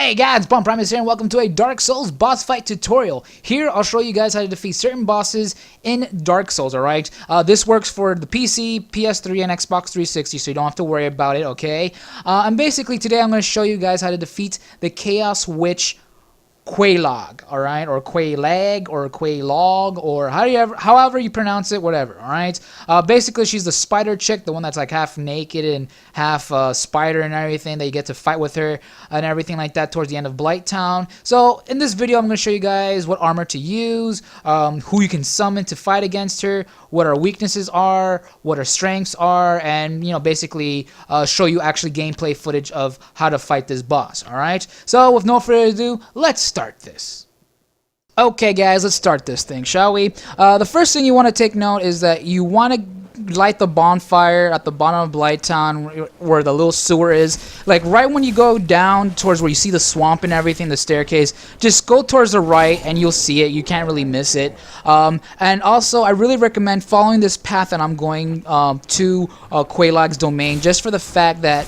Hey guys, Bomb Primus here and welcome to a Dark Souls boss fight tutorial. Here I'll show you guys how to defeat certain bosses in Dark Souls, alright? This works for the PC, PS3, and Xbox 360, so you don't have to worry about it, okay? And basically today I'm going to show you guys how to defeat the Chaos Witch Quelaag, alright, or Quelaag, or Quelaag, or however you pronounce it, whatever, alright? Basically, she's the spider chick, the one that's like half naked and half spider and everything, that you get to fight with her and everything like that towards the end of Blighttown. So, in this video, I'm going to show you guys what armor to use, who you can summon to fight against her, what her weaknesses are, what her strengths are, and, you know, basically show you actually gameplay footage of how to fight this boss, alright? So, with no further ado, let's start this. Okay guys, let's start this thing, shall we? The first thing you want to take note is that you want to light the bonfire at the bottom of Blighttown where the little sewer is. Like right when you go down towards where you see the swamp and everything, the staircase, just go towards the right and you'll see it. You can't really miss it. And also, I really recommend following this path that I'm going to Quelaag's domain, just for the fact that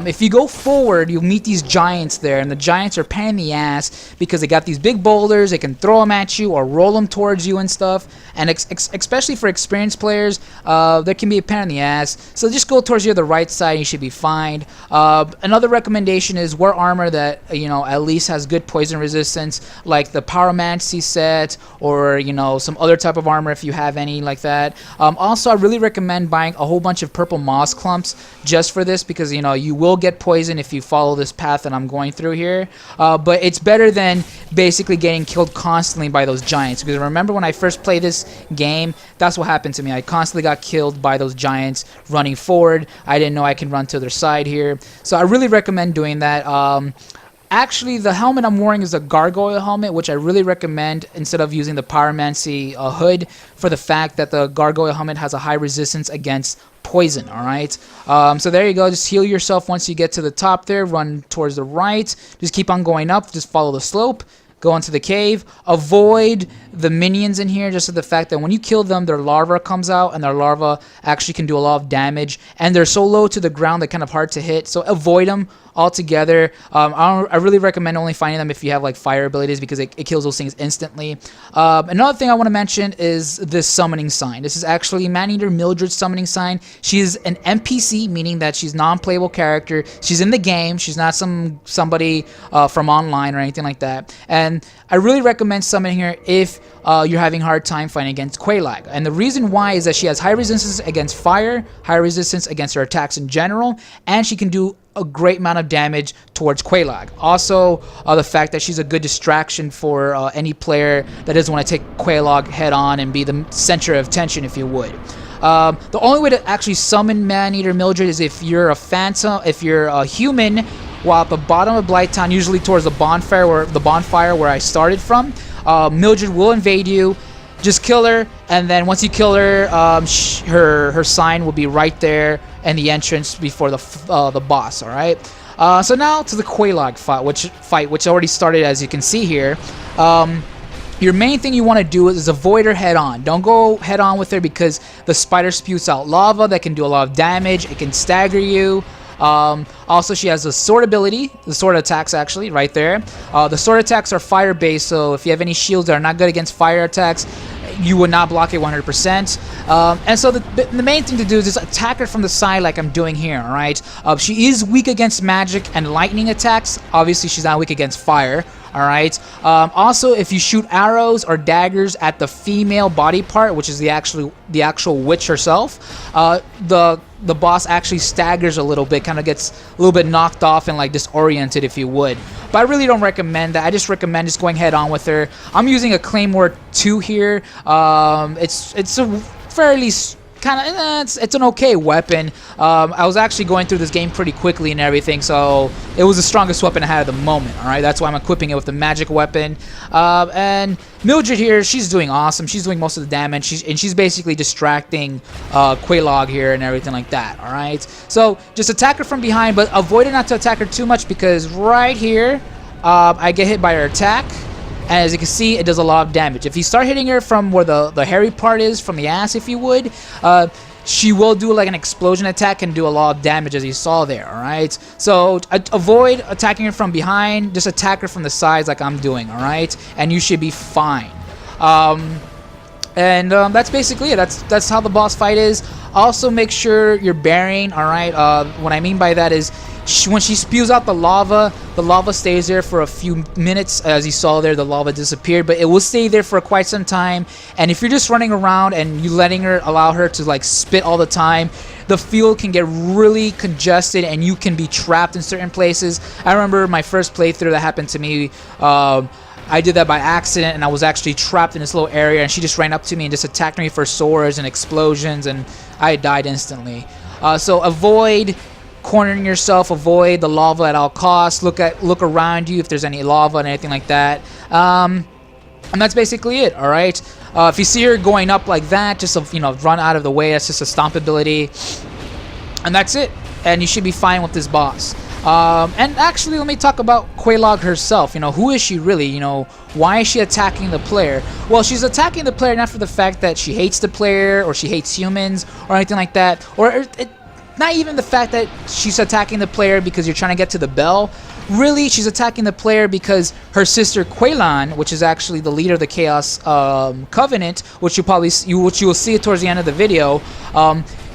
if you go forward, you'll meet these giants there, and the giants are pain in the ass because they got these big boulders. They can throw them at you or roll them towards you and stuff, and especially for experienced players, there can be a pain in the ass. So just go towards the right side and you should be fine. Another recommendation is wear armor that, you know, at least has good poison resistance, like the Pyromancy set, or, you know, some other type of armor if you have any like that. Also, I really recommend buying a whole bunch of purple moss clumps just for this, because, you know, you will get poison if you follow this path that I'm going through here, but it's better than basically getting killed constantly by those giants, because remember when I first played this game, that's what happened to me. I constantly got killed by those giants running forward. I didn't know I can run to their side here, so I really recommend doing that. Actually, the helmet I'm wearing is a gargoyle helmet, which I really recommend instead of using the Pyromancy hood, for the fact that the gargoyle helmet has a high resistance against poison, alright? So there you go. Just heal yourself once you get to the top there. Run towards the right. Just keep on going up. Just follow the slope. Go into the cave. Avoid the minions in here, just for the fact that when you kill them, their larva comes out, and their larva actually can do a lot of damage, and they're so low to the ground they're kind of hard to hit, so avoid them altogether. I really recommend only finding them if you have like fire abilities, because it kills those things instantly. Another thing I want to mention is this summoning sign. This is actually Maneater Mildred's summoning sign. She is an NPC, meaning that she's non-playable character. She's in the game. She's not somebody from online or anything like that. And I really recommend summoning her if you're having a hard time fighting against Quelaag. And the reason why is that she has high resistance against fire, high resistance against her attacks in general, and she can do a great amount of damage towards Quelaag. Also, the fact that she's a good distraction for any player that doesn't want to take Quelaag head on and be the center of attention, if you would. The only way to actually summon Maneater Mildred is if you're a phantom, if you're a human, while at the bottom of Blighttown, usually towards the bonfire where I started from. Mildred will invade you. Just kill her, and then once you kill her, her sign will be right there in the entrance before the boss. All right. So now to the Quelaag fight, which already started, as you can see here. Your main thing you want to do is avoid her head on. Don't go head on with her, because the spider spews out lava that can do a lot of damage. It can stagger you. Also, she has a sword ability, the sword attacks actually, right there. The sword attacks are fire-based, so if you have any shields that are not good against fire attacks, you would not block it 100%. And so the main thing to do is just attack her from the side like I'm doing here, alright? She is weak against magic and lightning attacks. Obviously, she's not weak against fire. Alright. Also, if you shoot arrows or daggers at the female body part, which is the actual witch herself, the boss actually staggers a little bit, kind of gets a little bit knocked off and like disoriented, if you would. But I really don't recommend that. I just recommend just going head on with her. I'm using a Claymore 2 here. It's a fairly it's an okay weapon. I was actually going through this game pretty quickly and everything, so it was the strongest weapon I had at the moment. Alright, that's why I'm equipping it with the magic weapon. And Mildred here, she's doing awesome. She's doing most of the damage, she's basically distracting Quelaag here and everything like that. Alright, so just attack her from behind, but avoid it not to attack her too much, because right here I get hit by her attack. And as you can see, it does a lot of damage. If you start hitting her from where the hairy part is, from the ass, if you would, she will do like an explosion attack and do a lot of damage, as you saw there. Alright, so avoid attacking her from behind, just attack her from the sides like I'm doing. Alright, and you should be fine. That's basically it. That's how the boss fight is. Also, make sure you're bearing. All right. What I mean by that is, when she spews out the lava stays there for a few minutes. As you saw there, the lava disappeared, but it will stay there for quite some time. And if you're just running around and you allow her to like spit all the time, the field can get really congested and you can be trapped in certain places. I remember my first playthrough that happened to me. I did that by accident, and I was actually trapped in this little area, and she just ran up to me and just attacked me for swords and explosions, and I died instantly. So avoid cornering yourself, avoid the lava at all costs. Look around you if there's any lava and anything like that. And that's basically it. All right. If you see her going up like that, just run out of the way. That's just a stomp ability, and that's it. And you should be fine with this boss. And actually, let me talk about Quelaag herself. Who is she really? Why is she attacking the player? Well, she's attacking the player not for the fact that she hates the player or she hates humans or anything like that, or not even the fact that she's attacking the player because you're trying to get to the bell. Really, she's attacking the player because her sister Quelaag, which is actually the leader of the Chaos Covenant, which you will see towards the end of the video.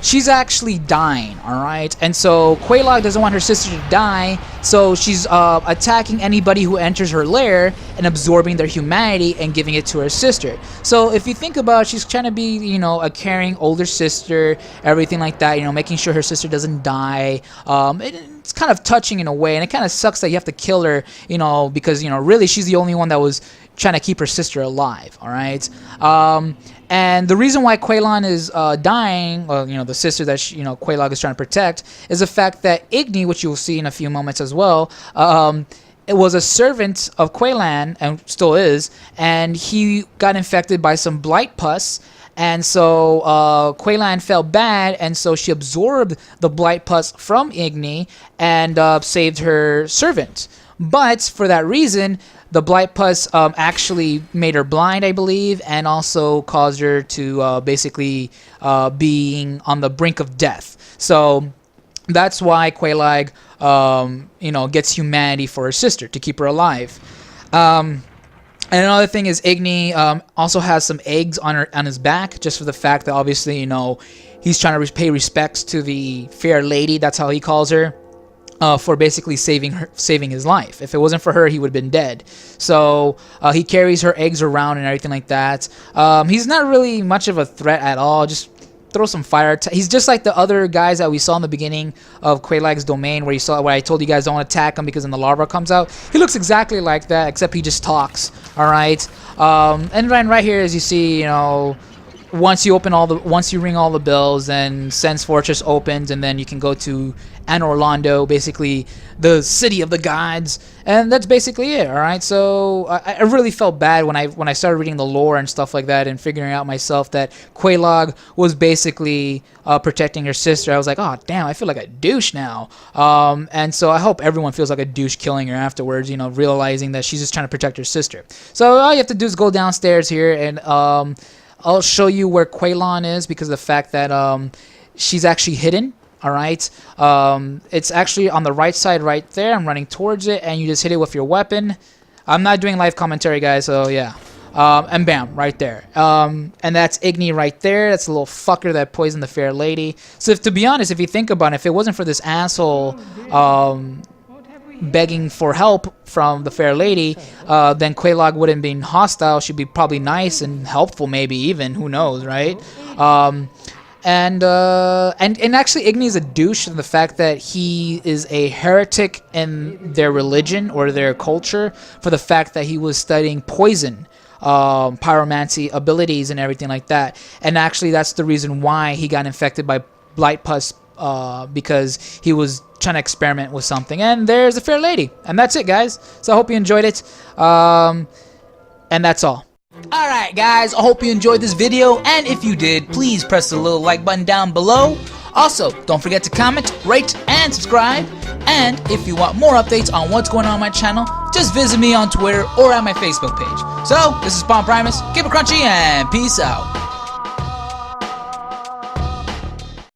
She's actually dying, alright? And so Quelaag doesn't want her sister to die, so she's attacking anybody who enters her lair and absorbing their humanity and giving it to her sister. So if you think about it, she's trying to be, a caring older sister, everything like that, making sure her sister doesn't die. It's kind of touching in a way, and it kind of sucks that you have to kill her, because, really she's the only one that was trying to keep her sister alive, alright? And the reason why Quelaag is dying, the sister that Quelaag is trying to protect, is the fact that Igni, which you will see in a few moments as well, it was a servant of Quelaag, and still is, and he got infected by some blight pus. And so Quelaag felt bad, and so she absorbed the blight pus from Igni and saved her servant. But for that reason, the blight pus actually made her blind, I believe, and also caused her to basically being on the brink of death. So that's why Quelaag, gets humanity for her sister to keep her alive. And another thing is Igni also has some eggs on his back, just for the fact that obviously he's trying to pay respects to the fair lady. That's how he calls her. For basically saving his life. If it wasn't for her, he would have been dead. So he carries her eggs around and everything like that. He's not really much of a threat at all. Just throw some fire. He's just like the other guys that we saw in the beginning of Quelaag's domain, where I told you guys don't attack him because then the larva comes out. He looks exactly like that, except he just talks. All right. And right here, as you see, once you ring all the bells, then Sen's Fortress opens, and then you can go to Anor Londo, basically the city of the gods, and that's basically it. All right, so I really felt bad when I started reading the lore and stuff like that, and figuring out myself that Quelaag was basically protecting her sister. I was like, oh damn, I feel like a douche now. And so I hope everyone feels like a douche killing her afterwards. Realizing that she's just trying to protect her sister. So all you have to do is go downstairs here, and I'll show you where Quelaag is, because of the fact that she's actually hidden. All right, it's actually on the right side right there. I'm running towards it, and you just hit it with your weapon. I'm not doing live commentary, guys, so yeah. And bam, right there. And that's Igni right there. That's a little fucker that poisoned the fair lady. So to be honest, if you think about it, if it wasn't for this asshole begging for help from the fair lady, then Quelaag wouldn't be hostile. She'd be probably nice and helpful, maybe even. Who knows, right? And actually, Igni is a douche in the fact that he is a heretic in their religion or their culture, for the fact that he was studying poison, pyromancy abilities and everything like that. And actually, that's the reason why he got infected by blight pus, because he was trying to experiment with something. And there's the fair lady, and that's it, guys. So I hope you enjoyed it, and that's all. Alright guys, I hope you enjoyed this video, and if you did, please press the little like button down below. Also, don't forget to comment, rate, and subscribe. And if you want more updates on what's going on my channel, just visit me on Twitter or at my Facebook page. So, this is Spawn Primus, keep it crunchy, and peace out.